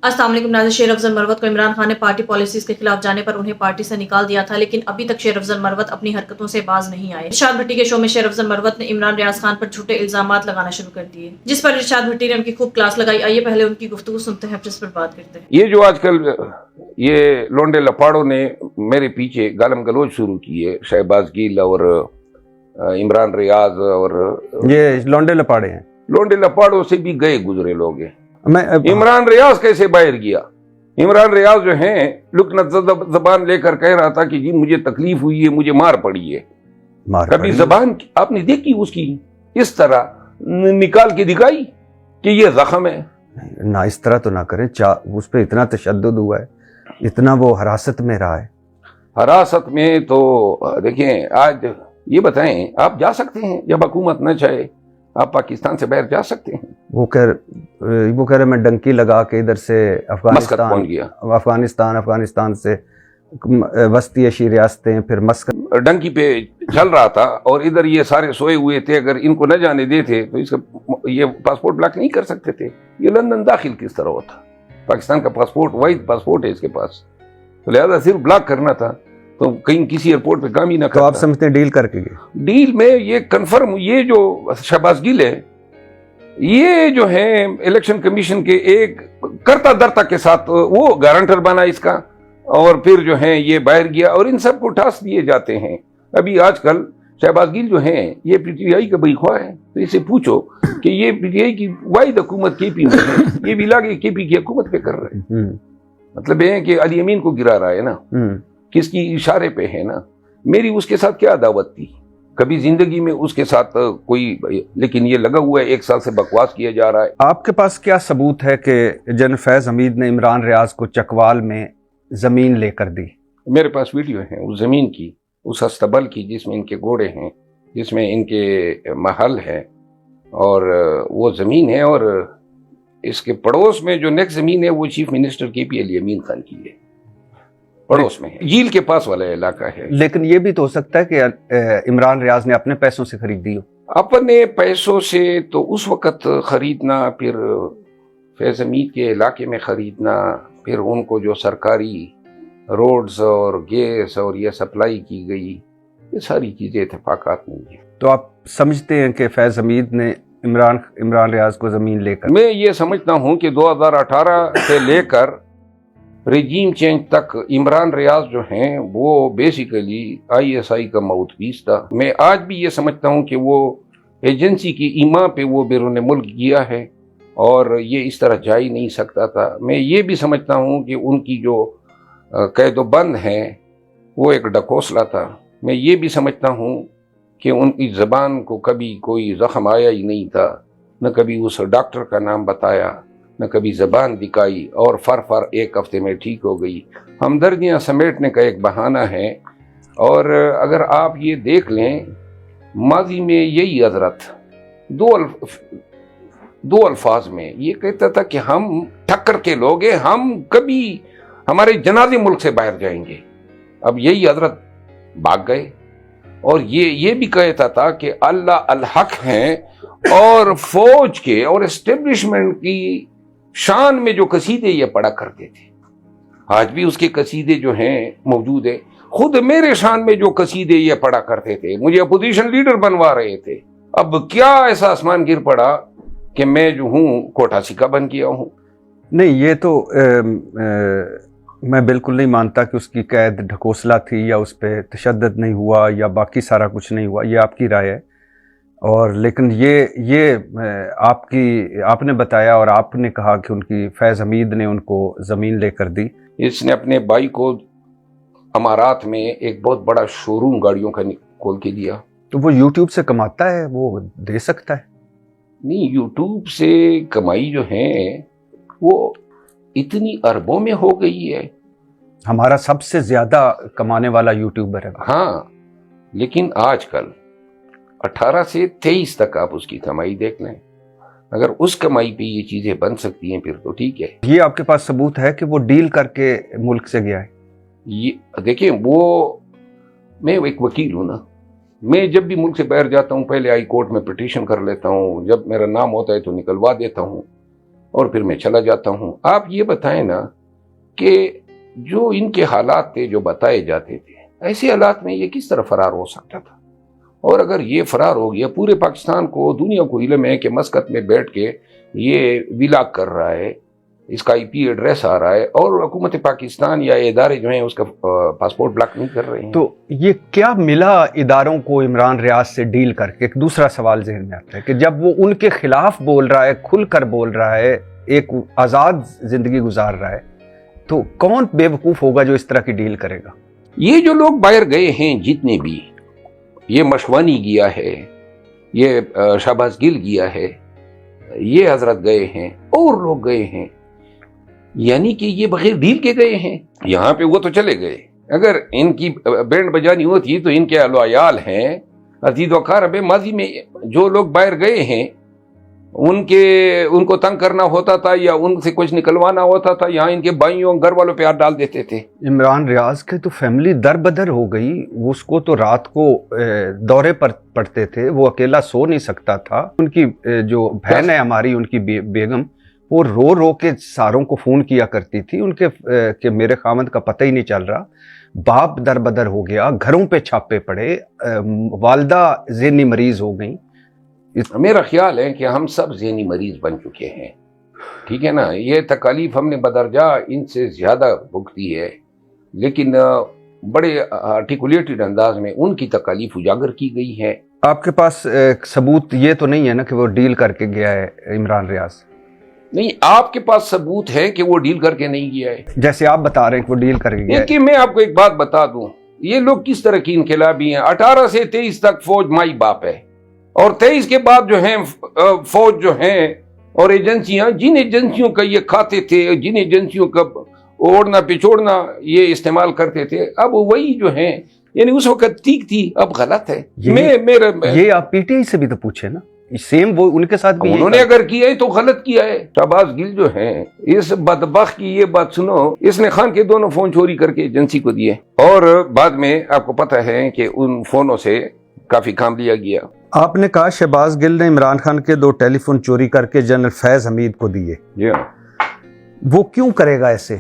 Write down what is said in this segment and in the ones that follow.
अस्सलाम वालेकुम नाज़रीन। शेर अफजल मरवत को इमरान खान ने पार्टी पॉलिसीज के खिलाफ जाने पर उन्हें पार्टी से निकाल दिया था, लेकिन अभी तक शेर अफजल मरवत अपनी हरकतों से बाज नहीं आए। इरशाद भट्टी के शो में शेर अफजल मरवत ने इमरान रियाज खान पर झूठे इल्जामात लगाना शुरू कर दिए, जिस पर इरशाद भट्टी ने उनकी खूब क्लास लगाई। आइए पहले उनकी गुफ्तगू सुनते हैं, जिस पर बात करते हैं। ये जो आजकल ये लोंडे लपाड़ों ने मेरे पीछे गालम गलोच शुरू की है, शहबाज गिल और इमरान रियाज, और ये लोंडे लपाड़े हैं। लोंडे लपाड़ों से भी गए गुजरे लोग हैं। मैं इमरान रियाज कैसे बाहर गया? इमरान रियाज जो है लुकनत जबान लेकर कह रहा था कि जी मुझे तकलीफ हुई है, मुझे मार पड़ी है। कभी जबान आपने देखी उसकी इस तरह निकाल के दिखाई कि ये जख्म है? ना, इस तरह तो ना करें। उस पर इतना तशद्दुद हुआ है, इतना वो हिरासत में रहा है। हिरासत में तो देखें, आज ये बताएं, आप जा सकते हैं जब हुकूमत न चाहे? आप पाकिस्तान से बाहर जा सकते हैं? वो कह रहे मैं डंकी लगा के इधर से अफगानिस्तान से वस्ती एशी रियासतें, फिर मस्कत डंकी पे चल रहा था और इधर ये सारे सोए हुए थे। अगर इनको न जाने देते तो इसका ये पासपोर्ट ब्लॉक नहीं कर सकते थे। ये लंदन दाखिल किस तरह होता? पाकिस्तान का पासपोर्ट वाइड पासपोर्ट है इसके पास, तो लिहाजा सिर्फ ब्लॉक करना था, तो कहीं किसी एयरपोर्ट पे काम ही ना करता। तो आप समझते हैं डील करके गए? डील में ये कंफर्म, ये जो शहबाज गिल है, ये जो है इलेक्शन कमीशन के एक करता दरता के साथ वो गारंटर बना इसका, और फिर जो है ये बाहर गया और इन सबको टास्क दिए जाते हैं। अभी आजकल शहबाज गिल जो है ये पीटीआई का बईख्वाह है, तो इससे पूछो कि ये पीटीआई की वाहिद हुकूमत केपी में है, ये भी लागे केपी की हुकूमत पे कर रहे हैं। मतलब ये है कि अली अमीन को गिरा रहा है ना, किसकी इशारे पे है ना। मेरी उसके साथ क्या दावत थी? कभी जिंदगी में उसके साथ कोई, लेकिन ये लगा हुआ है 1 साल से बकवास किया जा रहा है। आपके पास क्या सबूत है कि जनरल फैज हमीद ने इमरान रियाज को चकवाल में जमीन लेकर दी? मेरे पास वीडियो है उस जमीन की, उस अस्तबल की जिसमें इनके घोड़े हैं, जिसमें इनके महल है, और वो जमीन है। और इसके पड़ोस में जो नेक्स्ट जमीन है वो चीफ मिनिस्टर केपी अली अमीन खान की है, पड़ोस में है, झील के पास वाला इलाका है। लेकिन ये भी तो हो सकता है कि इमरान रियाज ने अपने पैसों से खरीदी हो। अपने पैसों से तो उस वक्त खरीदना, फिर फैज हमीद के इलाके में खरीदना, फिर उनको जो सरकारी रोड्स और गैस और ये सप्लाई की गई, ये सारी चीजें इत्तेफाकात नहीं है। तो आप समझते हैं कि फैज हमीद ने इमरान रियाज को जमीन लेकर? मैं ये समझता हूँ कि 2018 से लेकर रेजीम चेंज तक इमरान रियाज जो हैं वो बेसिकली ISI का माउथपीस था। मैं आज भी ये समझता हूँ कि वो एजेंसी की ईमा पे वो बैरून मुल्क गया है और ये इस तरह जा ही नहीं सकता था। मैं ये भी समझता हूँ कि उनकी जो कैदोबंद है वो एक ढकोसला था। मैं ये भी समझता हूँ कि उनकी ज़बान को कभी कोई ज़ख्म आया ही नहीं था, न कभी उस डॉक्टर का नाम बताया, न कभी ज़बान दिखाई, और फर 1 हफ्ते में ठीक हो गई। हमदर्दियाँ समेटने का एक बहाना है। और अगर आप ये देख लें, माजी में यही हजरत दो अल्फाज में ये कहता था कि हम ठक्कर के लोग हैं, हम कभी हमारे जनाजे मुल्क से बाहर जाएंगे। अब यही हजरत भाग गए। और ये भी कहता था कि अल्लाह अल हक हैं, और फौज के और एस्टेब्लिशमेंट की शान में जो कसीदे ये पढ़ा करते थे, आज भी उसके कसीदे जो हैं मौजूद है। खुद मेरे शान में जो कसीदे ये पढ़ा करते थे, मुझे अपोजिशन लीडर बनवा रहे थे। अब क्या ऐसा आसमान गिर पड़ा कि मैं जो हूँ कोटा सिक्का बन गया हूँ? नहीं, ये तो मैं बिल्कुल नहीं मानता कि उसकी कैद ढकोसला थी या उस पर तशद्दुद नहीं हुआ या बाकी सारा कुछ नहीं हुआ। ये आपकी राय है। और लेकिन ये आपने बताया और आपने कहा कि उनकी फैज हमीद ने उनको ज़मीन लेकर दी। इसने अपने भाई को अमारात में एक बहुत बड़ा शोरूम गाड़ियों का खोल के दिया। तो वो यूट्यूब से कमाता है, वो दे सकता है? नहीं, यूट्यूब से कमाई जो है वो इतनी अरबों में हो गई है। हमारा सबसे ज्यादा कमाने वाला यूट्यूबर है। हाँ, लेकिन आजकल 18 से 23 तक आप उसकी कमाई देख लें। अगर उस कमाई पे ये चीजें बन सकती हैं फिर तो ठीक है। ये आपके पास सबूत है कि वो डील करके मुल्क से गया है? ये देखिए, वो मैं एक वकील हूं ना, मैं जब भी मुल्क से बाहर जाता हूं पहले हाई कोर्ट में पिटीशन कर लेता हूं, जब मेरा नाम होता है तो निकलवा देता हूं। اور پھر میں چلا جاتا ہوں. آپ یہ بتائیں نا کہ جو ان کے حالات تھے جو بتائے جاتے تھے، ایسے حالات میں یہ کس طرح فرار ہو سکتا تھا؟ اور اگر یہ فرار ہو گیا، پورے پاکستان کو، دنیا کو علم ہے کہ مسقط میں بیٹھ کے یہ ولاگ کر رہا ہے، اس کا IP ایڈریس آ رہا ہے، اور حکومت پاکستان یا ادارے جو ہیں اس کا پاسپورٹ بلاک نہیں کر رہے ہیں. تو یہ کیا ملا اداروں کو عمران ریاض سے ڈیل کر کے؟ ایک دوسرا سوال ذہن میں آتا ہے کہ جب وہ ان کے خلاف بول رہا ہے، کھل کر بول رہا ہے، ایک آزاد زندگی گزار رہا ہے، تو کون بے وقوف ہوگا جو اس طرح کی ڈیل کرے گا؟ یہ جو لوگ باہر گئے ہیں جتنے بھی، یہ مشوانی گیا ہے، یہ شہباز گل گیا ہے، یہ حضرت گئے ہیں، اور لوگ گئے ہیں، یعنی کہ یہ بغیر ڈیل کے گئے ہیں. یہاں پہ وہ تو چلے گئے، اگر ان کی بینڈ بجانی ہوتی تو ان کے اہل و عیال ہیں، عزیز و اقارب ماضی میں جو لوگ باہر گئے ہیں ان کو تنگ کرنا ہوتا تھا یا ان سے کچھ نکلوانا ہوتا تھا، یہاں ان کے بھائیوں گھر والوں پہ ہاتھ ڈال دیتے تھے. عمران ریاض کے تو فیملی در بدر ہو گئی، اس کو تو رات کو دورے پر پڑتے تھے، وہ اکیلا سو نہیں سکتا تھا. ان کی جو بہن ہے ہماری، ان کی بیگم، وہ رو رو کے ساروں کو فون کیا کرتی تھی ان کے کہ میرے خاوند کا پتہ ہی نہیں چل رہا. باپ در بدر ہو گیا، گھروں پہ چھاپے پڑے، والدہ ذہنی مریض ہو گئیں. میرا خیال ہے کہ ہم سب ذہنی مریض بن چکے ہیں، ٹھیک ہے نا. یہ تکالیف ہم نے بدرجہ ان سے زیادہ بھگتی ہے، لیکن بڑے آرٹیکولیٹڈ انداز میں ان کی تکالیف اجاگر کی گئی ہے. آپ کے پاس ثبوت یہ تو نہیں ہے نا کہ وہ ڈیل کر کے گیا ہے عمران ریاض؟ نہیں، آپ کے پاس ثبوت ہے کہ وہ ڈیل کر کے نہیں گیا ہے؟ جیسے آپ بتا رہے ہیں کہ وہ ڈیل کر کے گیا ہے. کہ میں آپ کو ایک بات بتا دوں، یہ لوگ کس طرح کی انقلابی ہیں. 18 سے 23 تک فوج مائی باپ ہے، اور 23 کے بعد جو ہیں فوج جو ہیں اور ایجنسیاں، جن ایجنسیوں کا یہ کھاتے تھے، جن ایجنسیوں کا اوڑنا پچوڑنا یہ استعمال کرتے تھے، اب وہی جو ہیں، یعنی اس وقت ٹھیک تھی، اب غلط ہے. یہ آپ پی ٹی آئی سے بھی تو پوچھے نا، سیم وہ ان کے ساتھ بھی انہوں نے اگر کیا ہے تو غلط کیا ہے. شہباز گل جو ہیں، اس بدبخت کی یہ بات سنو، اس نے خان کے دونوں فون چوری کر کے ایجنسی کو دیے، اور بعد میں آپ کو پتہ ہے کہ ان فونوں سے کافی کام لیا گیا. آپ نے کہا شہباز گل نے عمران خان کے 2 ٹیلی فون چوری کر کے جنرل فیض حمید کو دیے. جی ہاں. وہ کیوں کرے گا ایسے؟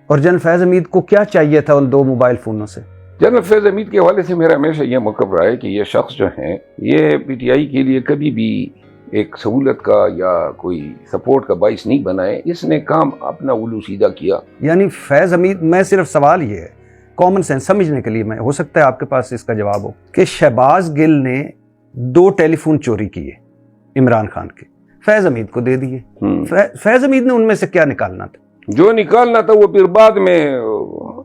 اور جنرل فیض حمید کو کیا چاہیے تھا ان 2 موبائل فونوں سے؟ جنرل فیض حمید کے حوالے سے میرا ہمیشہ یہ موقف رہا ہے کہ یہ شخص جو ہیں، یہ پی ٹی آئی کے لیے کبھی بھی ایک سہولت کا یا کوئی سپورٹ کا باعث نہیں بنا ہے. اس نے کام اپنا الو سیدھا کیا. یعنی فیض حمید، میں صرف سوال یہ ہے کامن سینس سمجھنے کے لیے، میں ہو سکتا ہے آپ کے پاس اس کا جواب ہو، کہ شہباز گل نے 2 ٹیلی فون چوری کیے عمران خان کے، فیض حمید کو دے دیے. فیض حمید نے ان میں سے کیا نکالنا تھا؟ جو نکالنا تھا وہ پھر بعد میں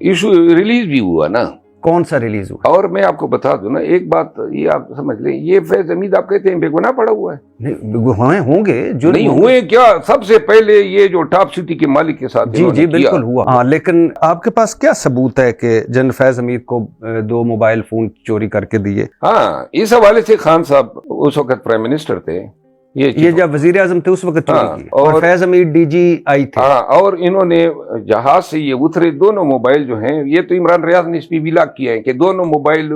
ایشو ریلیز بھی ہوا نا. کون سا ریلیز ہوا؟ اور میں آپ کو بتا دوں نا ایک بات، یہ آپ سمجھ لیں، یہ فیض حمید آپ کہتے ہیں بے گناہ پڑا ہوا ہے. نہیں ہوں گے جو نہیں ہوئے. کیا سب سے پہلے یہ جو ٹاپ سٹی کے مالک کے ساتھ جی بالکل ہوا. ہاں، لیکن آپ کے پاس کیا ثبوت ہے کہ جنرل فیض حمید کو 2 موبائل فون چوری کر کے دیے؟ ہاں، اس حوالے سے خان صاحب اس وقت پرائم منسٹر تھے، یہ جب وزیر اعظم تھے اس وقت چوری کی، اور فیض حمید ڈی جی آئی تھے. ہاں، اور انہوں نے جہاز سے یہ اترے 2 موبائل جو ہیں، یہ تو عمران ریاض نے اس پہ ولاگ کیا ہے کہ 2 موبائل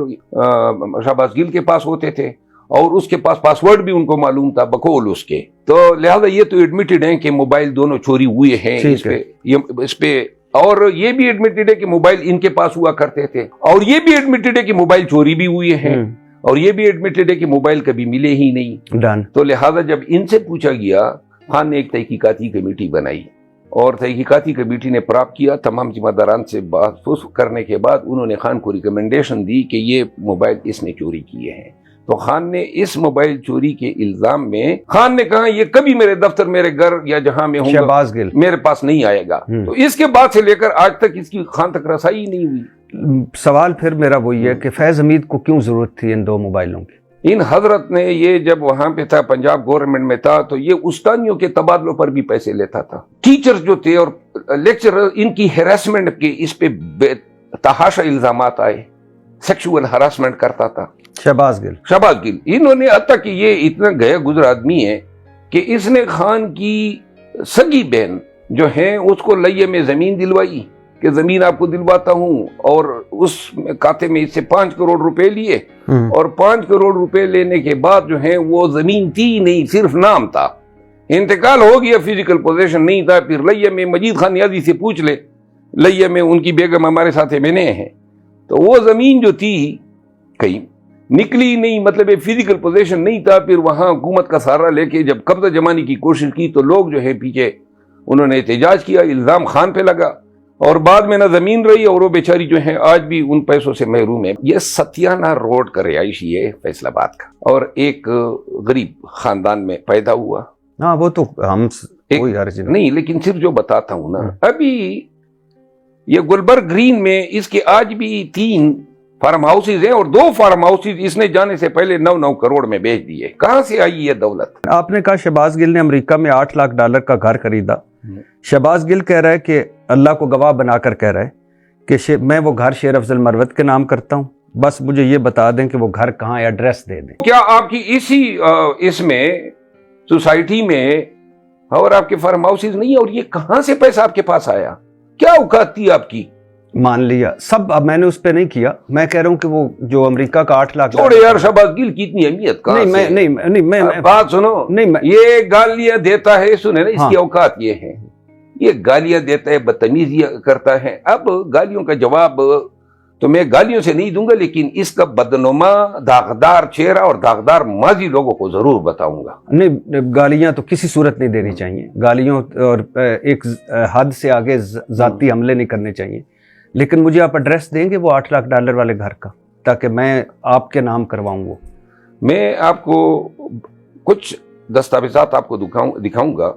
شہباز گل کے پاس ہوتے تھے، اور اس کے پاس پاسورڈ بھی ان کو معلوم تھا بقول اس کے. تو لہذا یہ تو ایڈمیٹڈ ہیں کہ موبائل دونوں چوری ہوئے ہیں اس پہ، اور یہ بھی ایڈمیٹڈ ہے کہ موبائل ان کے پاس ہوا کرتے تھے، اور یہ بھی ایڈمیٹڈ ہے کہ موبائل چوری بھی ہوئے ہیں، اور یہ بھی ایڈمیٹڈ ہے کہ موبائل کبھی ملے ہی نہیں. تو لہذا جب ان سے پوچھا گیا، خان نے ایک تحقیقاتی کمیٹی بنائی، اور تحقیقاتی کمیٹی نے پراپت کیا تمام ذمہ داران سے بات کرنے کے بعد انہوں نے خان کو ریکمنڈیشن دی کہ یہ موبائل اس نے چوری کیے ہیں. تو خان نے اس موبائل چوری کے الزام میں خان نے کہا یہ کبھی میرے دفتر، میرے گھر یا جہاں میں ہوں شہباز گل میرے پاس نہیں آئے گا. تو اس کے بعد سے لے کر آج تک اس کی خان تک رسائی نہیں ہوئی. سوال پھر میرا وہی ہے کہ فیض حمید کو کیوں ضرورت تھی ان 2 موبائلوں کی؟ ان حضرت نے یہ جب وہاں پہ تھا، پنجاب گورنمنٹ میں تھا، تو یہ استانیوں کے تبادلوں پر بھی پیسے لیتا تھا. ٹیچر جو تھے اور لیکچرر، ان کی ہیراسمنٹ کے اس پہ تحاشا الزامات آئے، سیکشول ہراسمنٹ کرتا تھا شہباز گل. انہوں نے حتیٰ کہ یہ اتنا گیا گزر آدمی ہے کہ اس نے خان کی سگی بہن جو ہے اس کو لئیے میں زمین دلوائی کہ زمین آپ کو دلواتا ہوں، اور اس کھاتے میں اس سے 5 کروڑ روپے لیے، اور 5 کروڑ روپے لینے کے بعد جو ہے وہ زمین تھی نہیں، صرف نام تھا. इंतकाल हो गया, फिजिकल पोजेशन नहीं था। फिर लैया में मजीद खान नियाजी से पूछ ले, लैया में उनकी बेगम हमारे साथ मैंने है, तो वो ज़मीन जो थी कहीं निकली नहीं, मतलब ये फिजिकल पोजेशन नहीं था। फिर वहाँ हुकूमत का सहारा लेके जब कब्जा जमाने की कोशिश की तो लोग जो है पीछे उन्होंने एहतजाज किया, इल्ज़ाम खान पे लगा, और बाद में ना ज़मीन रही और वो बेचारी जो है आज भी उन पैसों से महरूम है। ये सतियाना रोड का रिहायशी है फैसलाबाद का, और एक गरीब खानदान में पैदा हुआ। हाँ, वो तो हम कोई हर्ज नहीं, लेकिन सिर्फ जो बताता हूँ ना, अभी ये गुलबर्ग ग्रीन में इसके आज भी 3 फार्म हाउसेज हैं, और 2 फार्म हाउसेज इसने जाने से पहले 9-9 करोड़ में बेच दिए। कहां से आई ये दौलत? आपने कहा शहबाज गिल ने अमेरिका में $8 लाख का घर खरीदा। शहबाज गिल कह रहा है कि अल्लाह को गवाह बनाकर कह रहा है कि मैं वो घर शेर अफजल मरवत के नाम करता हूं, बस मुझे ये बता दें कि वो घर कहाँ है, एड्रेस दे दें। क्या आपकी इसी इसमें सोसाइटी में और आपके फार्म हाउसेज नहीं है? और ये कहां से पैसा आपके पास आया? क्या औकात थी आपकी? मान लिया सब, अब मैंने उस पे नहीं किया। मैं कह रहा हूँ कि वो जो अमेरिका का 8 लाख, छोड़े यार, शहबाज गिल की इतनी अहमियत कहां से? नहीं मैं बात सुनो, नहीं ये गालियां देता है, सुने ना, इसकी हाँ। औकात ये है, ये गालियां देता है, बदतमीजी करता है। अब गालियों का जवाब तो मैं गालियों से नहीं दूंगा, लेकिन इसका बदनुमा दागदार चेहरा और दागदार माजी लोगों को जरूर बताऊंगा। नहीं, गालियां तो किसी सूरत नहीं देनी चाहिए, गालियों और एक हद से आगे जाती हमले नहीं करने चाहिए। लेकिन मुझे आप एड्रेस देंगे वो $8 लाख वाले घर का, ताकि मैं आपके नाम करवाऊं वो। मैं आपको कुछ दस्तावेजात आपको दिखाऊंगा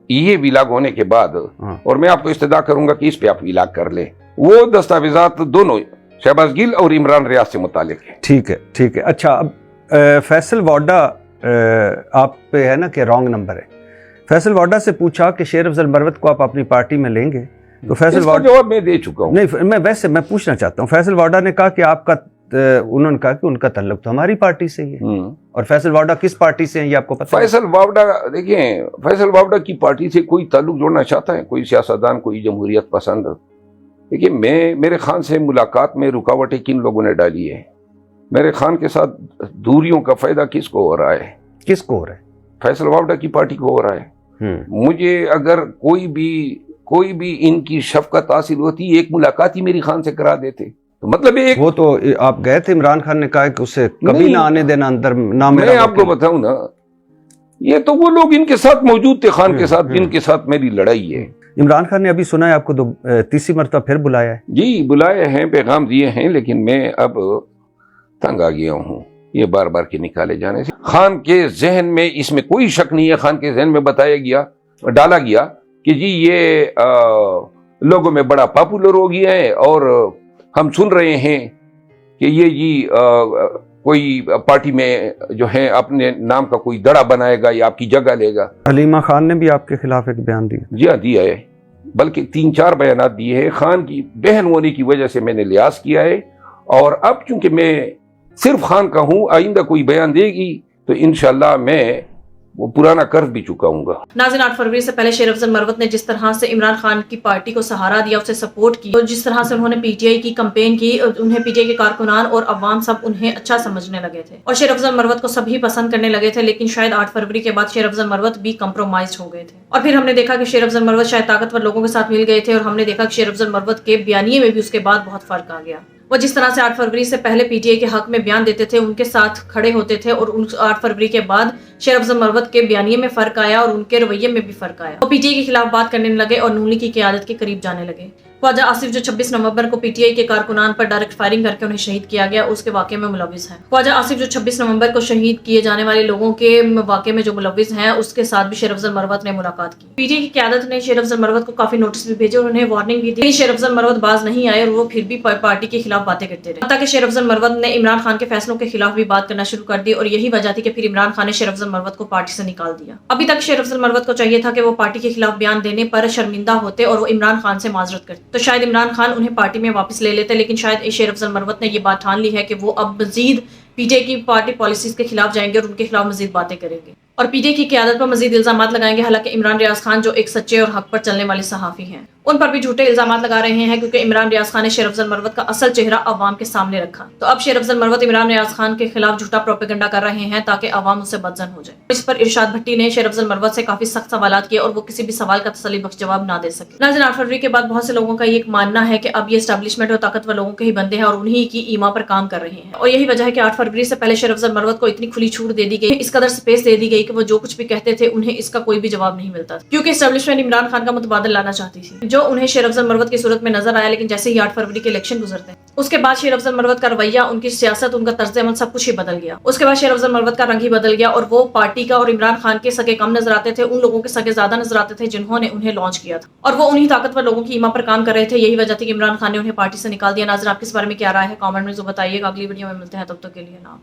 ये विलाग होने के बाद, हाँ। और मैं आपको इस्तदा करूंगा कि इस पे आप विलाग कर ले। वो दस्तावेजात दोनों शहबाज गिल और इमरान रियाज से मुतालिक है। ठीक है। अच्छा, अब फैसल वाडा आप पे है ना कि रॉन्ग नंबर है। फैसल वाडा से पूछा कि शेर अफजल मरवत को आप अपनी पार्टी में लेंगे, तो फैसल वाडा जवाब मैं दे चुका हूँ। नहीं, मैं पूछना चाहता हूँ। फैसल वाडा ने कहा कि उन्होंने कहा कि उनका ताल्लुक तो हमारी पार्टी से ही है। और फैसल वाडा किस पार्टी से है ये आपको पता है? फैसल वावड़ा, देखिए, फैसल वावड़ा की पार्टी से कोई ताल्लुक जोड़ना चाहता है, कोई सियासतदान, कोई जमहूरियत पसंद। देखिए, मेरे खान से मुलाकात में रुकावटें किन लोगों ने डाली है? मेरे खान के साथ दूरियों का फायदा किसको हो रहा है? किसको हो रहा है? फैसल वावड़ा की पार्टी को हो रहा है। मुझे अगर कोई भी इनकी शफकत हासिल होती, एक मुलाकात ही मेरी खान से करा देते, तो मतलब एक, वो तो आप गए थे, इमरान खान ने कहा कि उसे कभी ना आने देना अंदर, ना मैं आपको बताऊं ना, ये तो वो लोग इनके साथ मौजूद थे, खान के साथ, जिनके साथ मेरी लड़ाई है। इमरान खान ने अभी सुना है आपको तीसरी मरतबा फिर बुलाया है? जी, बुलाए हैं, पैगाम दिए हैं, लेकिन मैं अब तंग आ गया हूँ ये बार बार के निकाले जाने से। खान के जहन में इसमें कोई शक नहीं है, खान के जहन में डाला गया कि जी ये लोगों में बड़ा पॉपुलर हो गया है, और हम सुन रहे हैं कि ये जी कोई पार्टी में जो है अपने नाम का कोई दड़ा बनाएगा या आपकी जगह लेगा। हलीमा खान ने भी आपके खिलाफ एक बयान दिया? जी हाँ, दिया है, बल्कि 3-4 बयान दिए हैं। खान की बहन होने की वजह से मैंने लिहाज किया है, और अब चूंकि मैं सिर्फ खान का हूँ, आइंदा कोई बयान देगी तो इंशाल्लाह मैं वो पुराना कर्ज भी चुकाऊंगा। नाज़रीन, 8 फरवरी से पहले शेर अफजल मरवत ने जिस तरह से इमरान खान की पार्टी को सहारा दिया, उसे सपोर्ट की, और जिस तरह से उन्होंने पीटीआई की कैंपेन की, उन्हें पीटीआई के कारकुनान और अवाम सब उन्हें अच्छा समझने लगे थे, और शेर अफजल मरवत को सभी पसंद करने लगे थे। लेकिन शायद 8 फरवरी के बाद शेर अफजल मरवत भी कंप्रोमाइज हो गए थे, और फिर हमने देखा कि शेर अफजल मरवत शायद ताकतवर लोगों के साथ मिल गए थे, और हमने देखा कि शेर अफजल मरवत के बयानिए में भी उसके बाद बहुत फर्क आ गया। वो जिस तरह से 8 फरवरी से पहले पीटीआई के हक में बयान देते थे, उनके साथ खड़े होते थे, और 8 फरवरी के बाद शेर अफजल मरवत के बयानिए में फर्क आया और उनके रवैये में भी फर्क आया। वो पीटीआई के खिलाफ बात करने लगे और नून लीग की क़यादत के करीब जाने लगे। ख्वाजा आसिफ जो 26 नवंबर को पीटीआई के कारकुनान पर डायरेक्ट फायरिंग करके उन्हें शहीद किया गया, उसके वाक़े में मुलविस है। ख्वाजा आसिफ जो 26 नवंबर को शहीद किए जाने वाले लोगों के वाक़े में जो मुलविस हैं, उसके साथ भी शेर अफजल मरवत ने मुलाकात की। पीटीआई की क़यादत ने शेर अफजल मरवत को काफी नोटिस भी भेजे और उन्हें वार्निंग भी दी। शेर अफजल मरवत बाज नहीं आए और वो फिर भी पार्टी के खिलाफ बातें करते रहे, ताकि शेर अफजल मरवत ने इमरान खान के फैसलों के खिलाफ भी बात करना शुरू कर दी, और यही वजह थी कि फिर इमरान खान ने शेर अफजल मरवत को पार्टी से निकाल दिया। अभी तक शेर अफजल मरवत को चाहिए था कि वो पार्टी के खिलाफ बयान देने पर शर्मिंदा होते और वो इमरान खान से माजरत करते, तो शायद इमरान खान उन्हें पार्टी में वापस ले लेते। लेकिन शायद शेर अफजल मरवत ने ये बात ठान ली है कि वो अब मजीद पीटीआई की पार्टी पॉलिसीज के खिलाफ जाएंगे और उनके खिलाफ मजीद बातें करेंगे और पीटीआई की क़यादत पर मजीद इल्जामात लगाएंगे। हालांकि इमरान रियाज खान जो एक सच्चे और हक पर चलने वाले सहाफ़ी हैं, उन पर भी झूठे इल्जामात लगा रहे हैं क्योंकि इमरान रियाज खान ने शेर अफजल मरवत का असल चेहरा अवाम के सामने रखा। तो अब शेर अफजल मरवत इमरान रियाज खान के खिलाफ झूठा प्रोपेगेंडा कर रहे हैं ताकि अवाम उससे बदजन हो जाए। इस पर इरशाद भट्टी ने शेर अफजल मरवत से काफी सख्त सवाल किए और वो किसी भी सवाल का तसल्ली बख्श जवाब ना दे सके। नाज़रीन, 8 फरवरी के बाद बहुत से लोगों का ये मानना है कि अब ये एस्टैब्लिशमेंट और ताकतवर लोगों के ही बंदे हैं और उन्हीं की ईमा पर काम कर रहे हैं, और यही वजह है कि 8 फरवरी से पहले शेर अफजल मरवत को इतनी खुली छूट दे दी गई, इस कदर स्पेस दे दी गई कि वो जो कुछ भी कहते थे उन्हें इसका कोई भी जवाब नहीं मिलता, क्योंकि एस्टैब्लिशमेंट इमरान खान का मुतबादल लाना चाहती थी, जो उन्हें शेर अफजल मरवत की सूरत में नजर आया। लेकिन जैसे ही 8 फरवरी के इलेक्शन गुजरते हैं, उसके बाद शेर अफजल मरवत का रवैया, उनकी सियासत, उनका तर्ज अमल सब कुछ ही बदल गया। उसके बाद शेर अफजल मरवत का रंग ही बदल गया और वो पार्टी का और इमरान खान के सगे कम नजर आते थे, उन लोगों के सगे ज्यादा नजर आते थे जिन्होंने उन्हें लॉन्च किया था, और वो उन्हीं ताकतवर लोगों की ईमा पर काम कर रहे थे। यही वजह थी कि इमरान खान ने उन्हें पार्टी से निकाल दिया। नाज़रीन, आपके इस बारे में क्या राय है? कमेंट में जो बताइएगा। अगली वीडियो में मिलते हैं, तब तक के लिए ना।